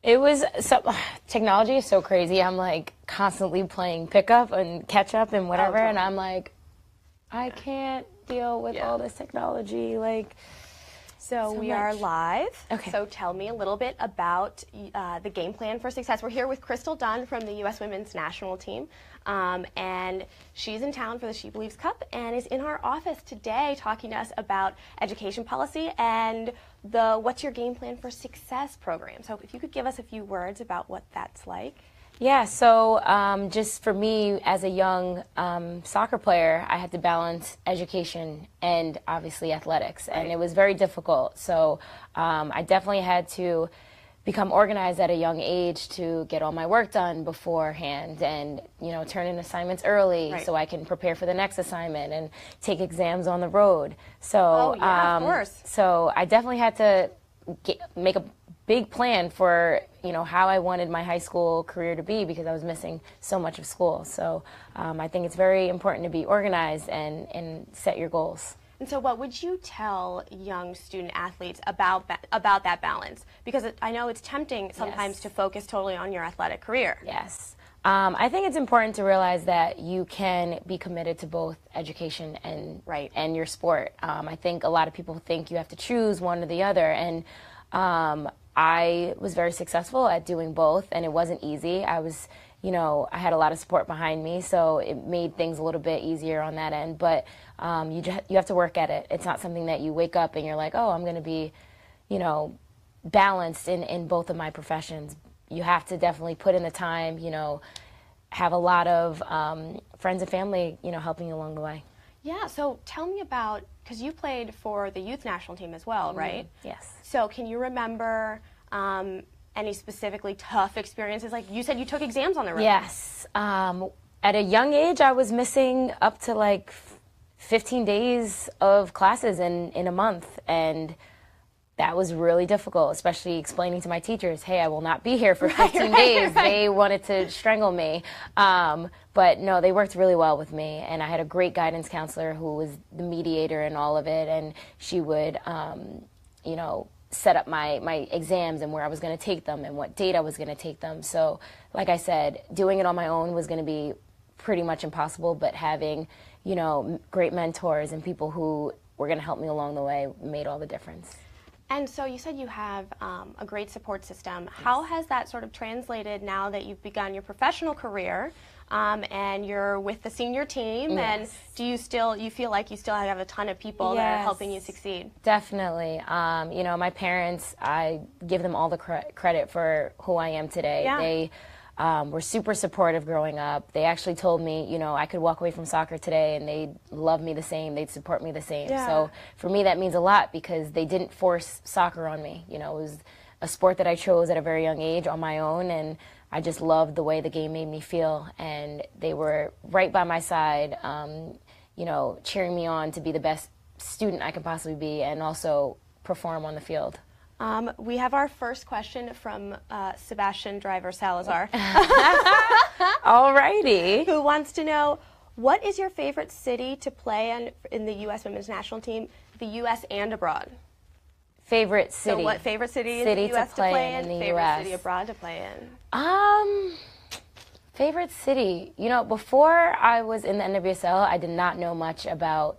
It was so, technology is so crazy. I'm like constantly playing pickup and catch up and whatever, and I'm like, I can't deal with all this technology. Like, so we are live. Okay. So tell me a little bit about the game plan for success. We're here with Crystal Dunn from the U.S. Women's National Team, and she's in town for the She Believes Cup and is in our office today talking to us about education policy and the What's Your Game Plan for Success program. So if you could give us a few words about what that's like. Yeah, so just for me as a young soccer player, I had to balance education and obviously athletics, and it was very difficult. So I definitely had to become organized at a young age to get all my work done beforehand and, you know, turn in assignments early so I can prepare for the next assignment and take exams on the road. So, of course. So I definitely had to make a big plan for, you know, how I wanted my high school career to be because I was missing so much of school. So I think it's very important to be organized and set your goals. And so what would you tell young student athletes about that balance? Because I know it's tempting sometimes to focus totally on your athletic career. Yes. I think it's important to realize that you can be committed to both education and your sport. I think a lot of people think you have to choose one or the other, and I was very successful at doing both, and it wasn't easy. I was, you know, I had a lot of support behind me, so it made things a little bit easier on that end. But you have to work at it. It's not something that you wake up and you're like, oh, I'm going to be, you know, balanced in both of my professions. You have to definitely put in the time, you know, have a lot of friends and family, you know, helping you along the way. Yeah, so tell me about, because you played for the youth national team as well, right? Yes. So can you remember any specifically tough experiences? Like you said, you took exams on the road. Yes. At a young age, I was missing up to like 15 days of classes in a month, and that was really difficult, especially explaining to my teachers, hey, I will not be here for 15 days. They wanted to strangle me. But no, they worked really well with me, and I had a great guidance counselor who was the mediator in all of it, and she would, you know, set up my exams and where I was going to take them and what date I was going to take them. So, like I said, doing it on my own was going to be pretty much impossible, but having, you know, great mentors and people who were going to help me along the way made all the difference. And so you said you have a great support system. How has that sort of translated now that you've begun your professional career and you're with the senior team? And do you feel like you still have a ton of people that are helping you succeed? Definitely. You know, my parents, I give them all the credit for who I am today. They were super supportive growing up. They actually told me, you know, I could walk away from soccer today and they'd love me the same, they'd support me the same. So for me that means a lot because they didn't force soccer on me. You know, it was a sport that I chose at a very young age on my own, and I just loved the way the game made me feel, and they were right by my side, you know, cheering me on to be the best student I could possibly be and also perform on the field. We have our first question from Sebastian Driver Salazar. Alrighty. Who wants to know, what is your favorite city to play in the U.S. Women's National Team, the U.S. and abroad? Favorite city? So what favorite city in the U.S. to play in? Favorite city abroad to play in? Favorite city? You know, before I was in the NWSL, I did not know much about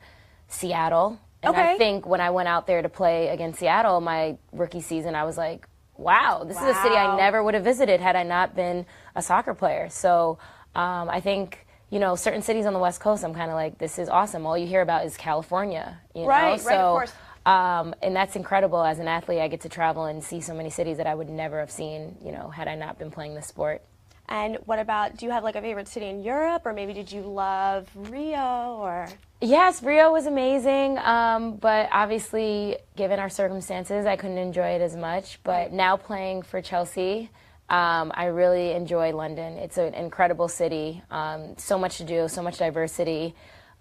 Seattle. And I think when I went out there to play against Seattle my rookie season, I was like, wow, this is a city I never would have visited had I not been a soccer player. So I think, you know, certain cities on the West Coast, I'm kind of like, this is awesome. All you hear about is California, you know? Right, of course. And that's incredible. As an athlete, I get to travel and see so many cities that I would never have seen, you know, had I not been playing this sport. And what about, do you have like a favorite city in Europe, or maybe did you love Rio, or? Yes, Rio was amazing, but obviously, given our circumstances, I couldn't enjoy it as much. But now playing for Chelsea, I really enjoy London. It's an incredible city, so much to do, so much diversity.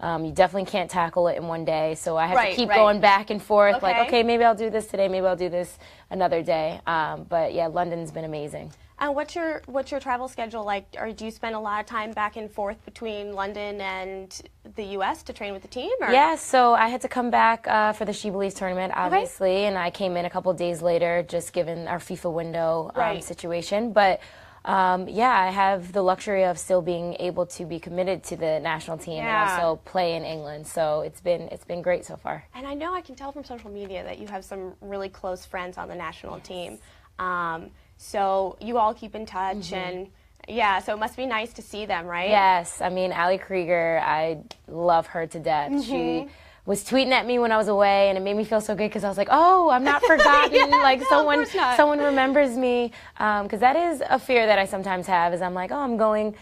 You definitely can't tackle it in one day, so I have to keep right. going back and forth, like, Okay. okay, maybe I'll do this today, maybe I'll do this another day. But yeah, London's been amazing. And what's your travel schedule like? Or do you spend a lot of time back and forth between London and the U.S. to train with the team? Or? Yeah, so I had to come back for the She Believes tournament, obviously, and I came in a couple days later, just given our FIFA window situation. But yeah, I have the luxury of still being able to be committed to the national team and also play in England. So it's been great so far. And I know I can tell from social media that you have some really close friends on the national team. So you all keep in touch, and yeah, so it must be nice to see them, right? Yes, I mean, Ali Krieger, I love her to death. She was tweeting at me when I was away, and it made me feel so good because I was like, oh, I'm not forgotten. Someone remembers me, because that is a fear that I sometimes have. Is I'm like, oh, I'm going,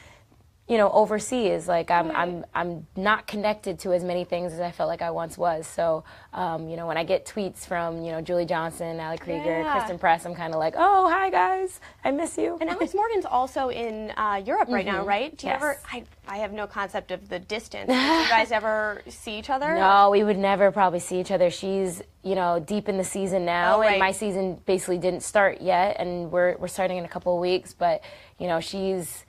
overseas. Like I'm not connected to as many things as I felt like I once was. So, when I get tweets from Julie Johnson, Ali Krieger, Kristen Press, I'm kind of like, oh, hi guys, I miss you. And Alex Morgan's also in Europe right now, right? Do you ever? I have no concept of the distance. Do you guys ever see each other? No, we would never probably see each other. She's deep in the season now, and my season basically didn't start yet, and we're starting in a couple of weeks. But she's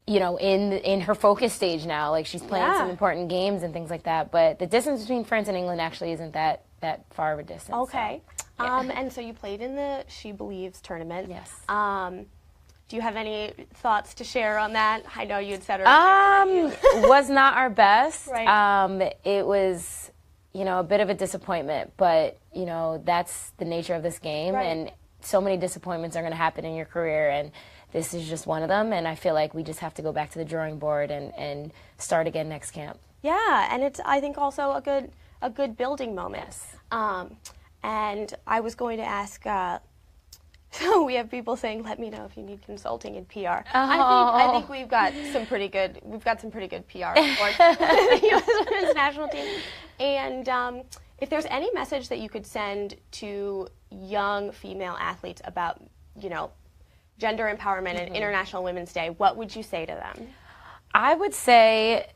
in her focus stage now. Like she's playing some important games and things like that. But the distance between France and England actually isn't that far of a distance. Okay. So, yeah. And so you played in the She Believes tournament. Yes. Do you have any thoughts to share on that? I know you'd said was not our best. Right. It was a bit of a disappointment, but that's the nature of this game, and so many disappointments are going to happen in your career, and this is just one of them, and I feel like we just have to go back to the drawing board and start again next camp. Yeah, and it's, I think, also a good building moment. Yes. And I was going to ask, so we have people saying, let me know if you need consulting in PR. I think we've got some pretty good PR for the U.S. Women's National Team. And if there's any message that you could send to young female athletes about, gender empowerment and International Women's Day, what would you say to them? I would say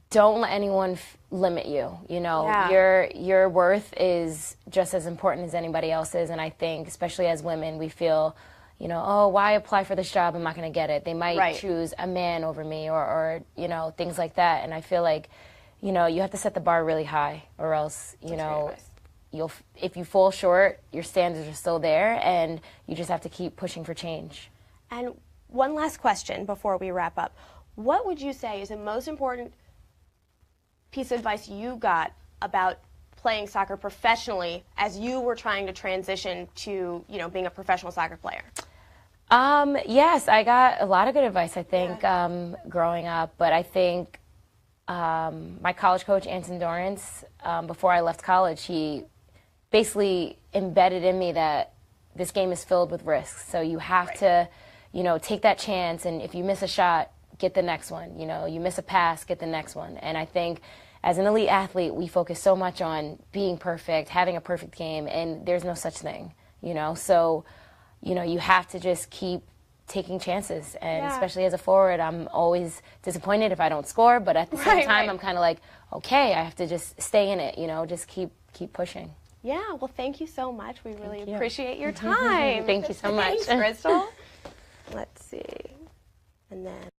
don't let anyone limit you. Your worth is just as important as anybody else's, and I think, especially as women, we feel, oh, why apply for this job? I'm not going to get it. They might choose a man over me, or things like that. And I feel like, you have to set the bar really high, or else, if you fall short, your standards are still there, and you just have to keep pushing for change. And one last question before we wrap up. What would you say is the most important piece of advice you got about playing soccer professionally as you were trying to transition to, being a professional soccer player? Yes, I got a lot of good advice, I think, growing up. But I think my college coach, Anson Dorrance, before I left college, he basically embedded in me that this game is filled with risks. So you have to, take that chance, and if you miss a shot, get the next one. You miss a pass, get the next one. And I think as an elite athlete, we focus so much on being perfect, having a perfect game, and there's no such thing, So, you have to just keep taking chances. And especially as a forward, I'm always disappointed if I don't score, but at the same time, I'm kind of like, okay, I have to just stay in it, just keep pushing. Yeah, well, thank you so much. We really appreciate your time. Thank you so much. Thanks, Crystal. Let's see. And then